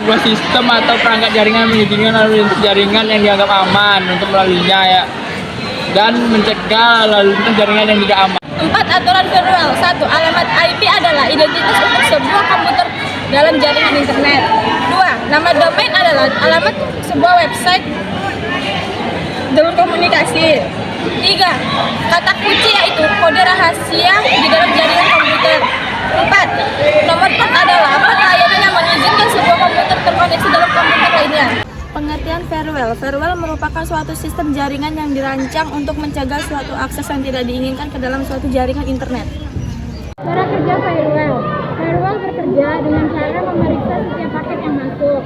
Sebuah sistem atau perangkat jaringan mengizinkan lalu lintas jaringan yang dianggap aman untuk melaluinya ya, dan mencegah lalu lintas jaringan yang tidak aman. 4. Aturan firewall. 1. Alamat IP adalah identitas untuk sebuah komputer dalam jaringan internet. 2. Nama domain adalah alamat sebuah website telekomunikasi. 3. Kata kunci yaitu kode rahasia di dalam jaringan komputer. 4. Nomor port adalah port layanan yang mengizinkan sebuah komputer terkoneksi dalam komputer lainnya. Pengertian firewall. Firewall merupakan suatu sistem jaringan yang dirancang untuk mencegah suatu akses yang tidak diinginkan ke dalam suatu jaringan internet. Cara kerja firewall. Firewall bekerja dengan cara memeriksa setiap paket yang masuk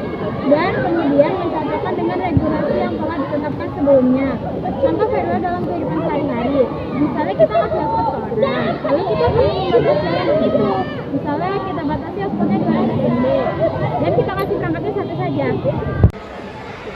dan kemudian mencocokkan dengan regulasi yang telah ditetapkan sebelumnya. Contoh firewall dalam kehidupan sehari-hari. Misalnya kita ngasih hotspot ke orang, lalu kita perlu membatasi itu. Misalnya kita batasi hotspotnya 200 MB dan kita kasih perangkatnya satu saja.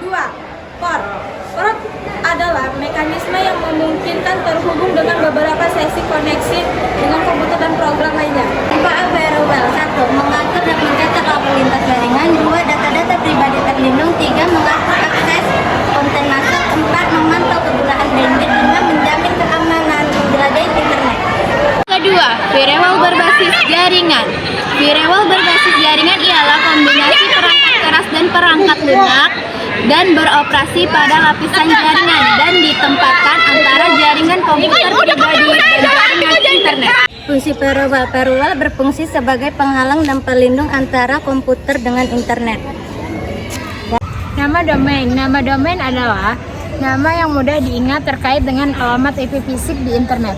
2. Port. Port adalah mekanisme yang memungkinkan terhubung dengan beberapa sesi koneksi dengan komputer dan program lainnya. 4. Firewall. 1. Mengatur dan mencatat lalu lintas jaringan. 2. Data-data pribadi terlindung. 3. Mengatur akses konten masuk. 4. Memantau kegunaan bandwidth. 5. Menjamin keamanan menjelajahi internet. Kedua, firewall berbasis jaringan. Firewall berbasis jaringan ialah kombinasi perangkat keras dan perangkat lunak dan beroperasi pada lapisan jaringan dan ditempatkan antara jaringan komputer pribadi dan jaringan internet. Fungsi firewall. Firewall berfungsi sebagai penghalang dan pelindung antara komputer dengan internet. Nama domain. Nama domain adalah nama yang mudah diingat terkait dengan alamat IP fisik di internet.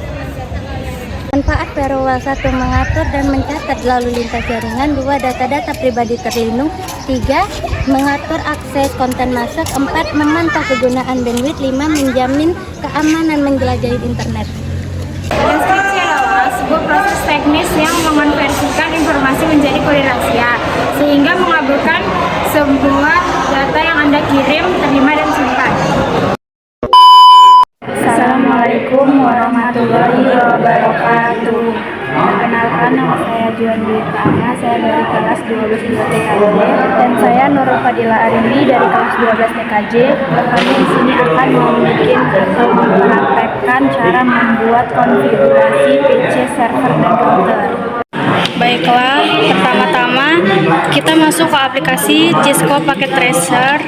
Manfaat firewall. 1. Mengatur dan mencatat lalu lintas jaringan. 2. Data-data pribadi terlindung. 3. Mengatur akses konten masuk. 4. Memantau kegunaan bandwidth. 5. Menjamin keamanan menjelajahi internet. Deskripsi adalah sebuah proses teknis yang mengonversikan informasi menjadi kode rahasia sehingga mengabulkan sebuah data yang Anda kirim, terima, dan simpan. Assalamualaikum warahmatullahi wabarakatuh. Perkenalkan, nama saya Juan Dwi Prama, saya dari kelas 12 TKJ, dan saya Nurul Fadila Arimbi dari kelas 12 TKJ. Kami di sini akan mempraktekkan cara membuat konfigurasi PC server dan router. Baiklah, pertama-tama kita masuk ke aplikasi Cisco Packet Tracer.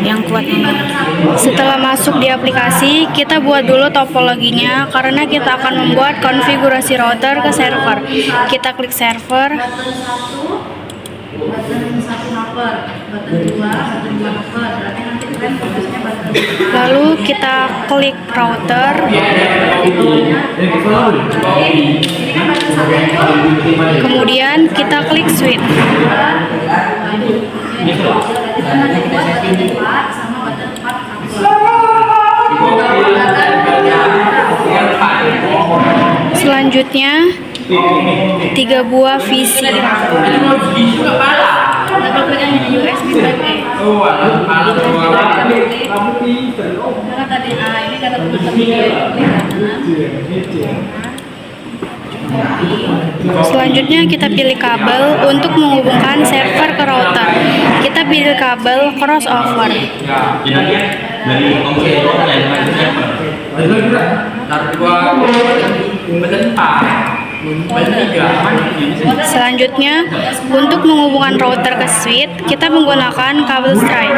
Yang kuat ini. Setelah masuk di aplikasi, kita buat dulu topologinya karena kita akan membuat konfigurasi router ke server. Kita klik server. Lalu kita klik router. Kemudian kita klik switch. Selanjutnya 3 buah VC. Selanjutnya kita pilih kabel untuk menghubungkan server ke router. Kita pilih kabel crossover. Selanjutnya, untuk menghubungkan router ke switch, kita menggunakan kabel stripe.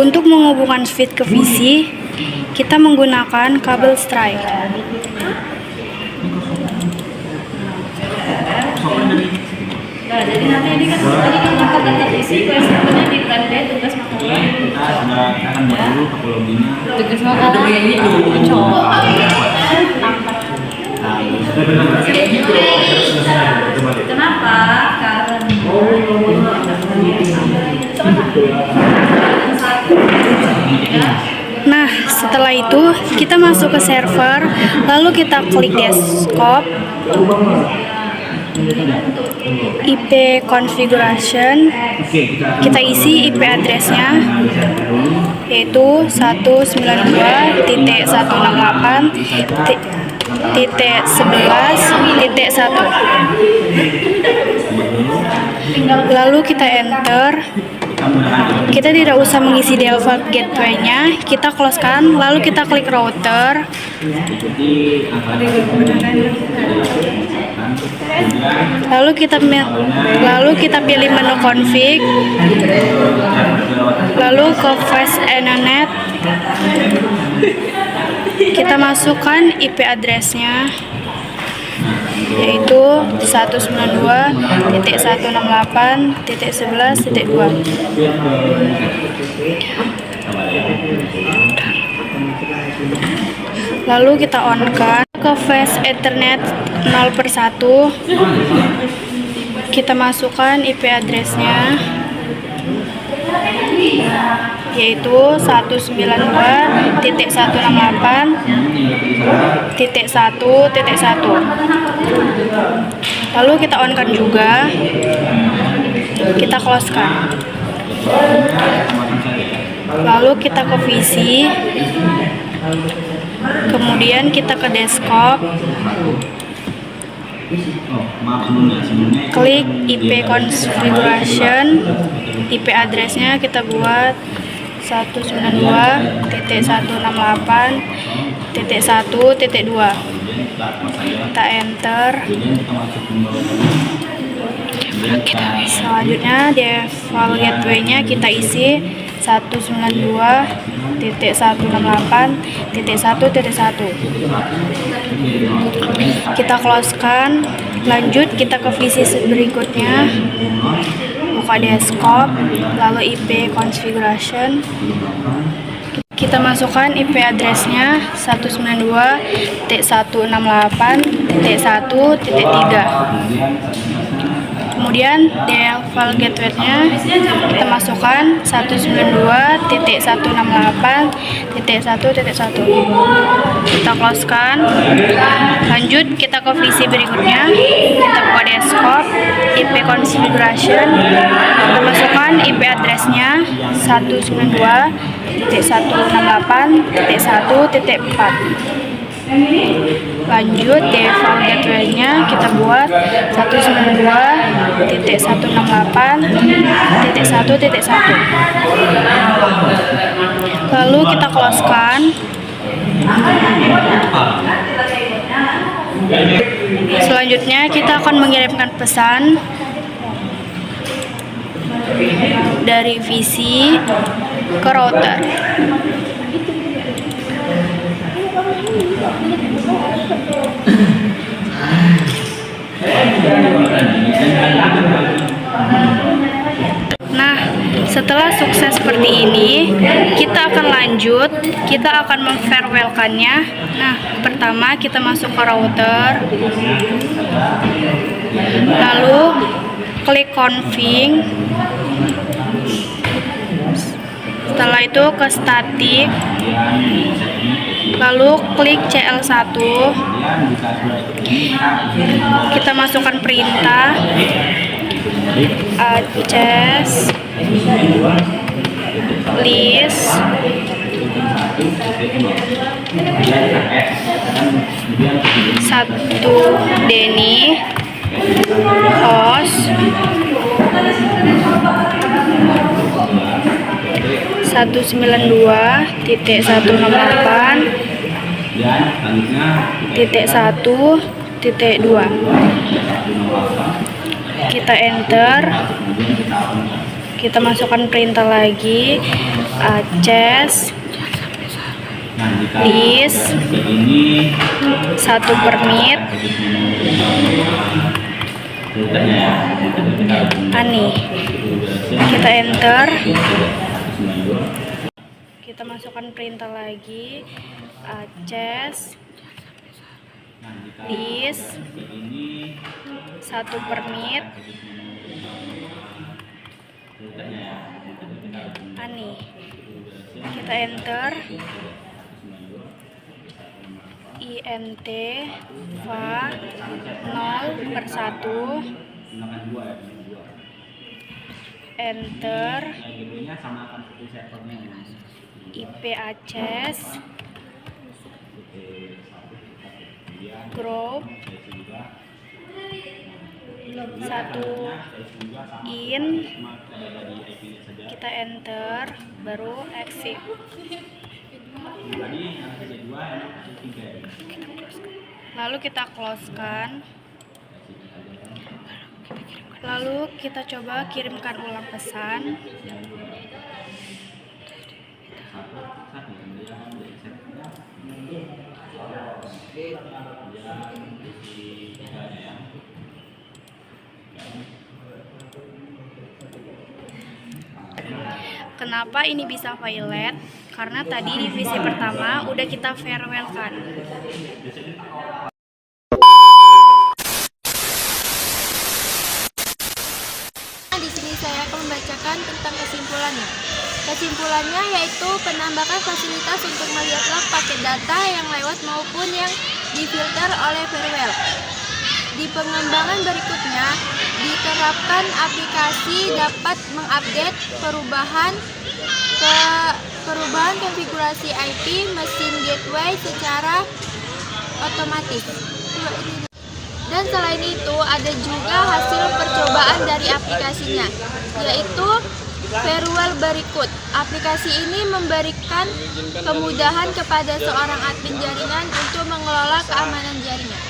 Untuk menghubungkan switch ke VC, kita menggunakan kabel stripe. Nah, jadi nanti ini kan tadi kita data isi, kuesionernya di plan D, tugas matkul. Kita akan buat dulu topologinya. Tugas matkul ini cowok. Kenapa? Nah, setelah itu kita masuk ke server, lalu kita klik desktop. IP configuration, kita isi IP addressnya yaitu 192.11.1. Lalu kita enter. Kita tidak usah mengisi default gateway-nya, kita close-kan, lalu kita klik router. Lalu kita pilih menu config, lalu ke fast Ethernet. Kita masukkan IP addressnya yaitu 192.168.11.2. Lalu kita on-kan ke fast Ethernet 0/1. Kita masukkan IP addressnya yaitu 192.168.1.1. Lalu kita on-kan juga, kita close-kan. Lalu kita ke VC, kemudian kita ke desktop, klik IP configuration, IP addressnya kita buat 192.168.1.2. Kita enter. Selanjutnya default gateway-nya kita isi 192.168.1.1. Kita close-kan. Lanjut kita ke visi berikutnya, buka desktop, lalu IP configuration. Kita masukkan IP addressnya 192.168.1.3. Kemudian default gateway-nya kita masukkan 192.168.1.1. Kita close-kan. Lanjut kita ke visi berikutnya, kita buka desktop, IP configuration, kita masukkan IP addressnya 192.168.1.4. Lanjut default gateway-nya kita buat 192.168.1.1. Lalu kita close-kan. Selanjutnya kita akan mengirimkan pesan dari VC ke router. Nah, setelah sukses seperti ini, kita akan lanjut, kita akan memfarewell-kannya. Nah, pertama kita masuk ke router, lalu klik config, setelah itu ke static, lalu klik CL1, kita masukkan perintah access list satu Denny host 192.168.1.2. Kita enter, kita masukkan perintah lagi access list 1 permit ani. Kita enter, kita masukkan perintah lagi access list 1 permit ani. Kita enter, INT VA 0/1 Gunakan 2 ya, 2. enter Yang gedenya samakan seperti servernya ya. IP access group 1 in, kita enter baru exit. Tadi yang saja 2, yang kasih 3 ya. Lalu kita close-kan. Lalu kita coba kirimkan ulang pesan. Kenapa ini bisa violet? Karena tadi divisi pertama udah kita farewell kan. Di sini saya akan membacakan tentang kesimpulannya. Kesimpulannya yaitu penambahan fasilitas untuk melihat log paket data yang lewat maupun yang difilter oleh Verwell. Di pengembangan berikutnya, diterapkan aplikasi dapat mengupdate perubahan konfigurasi IP mesin gateway secara otomatis. Dan selain itu ada juga hasil percobaan dari aplikasinya, yaitu Verwell berikut. Aplikasi ini memberikan kemudahan kepada seorang admin jaringan untuk mengelola keamanan jaringan.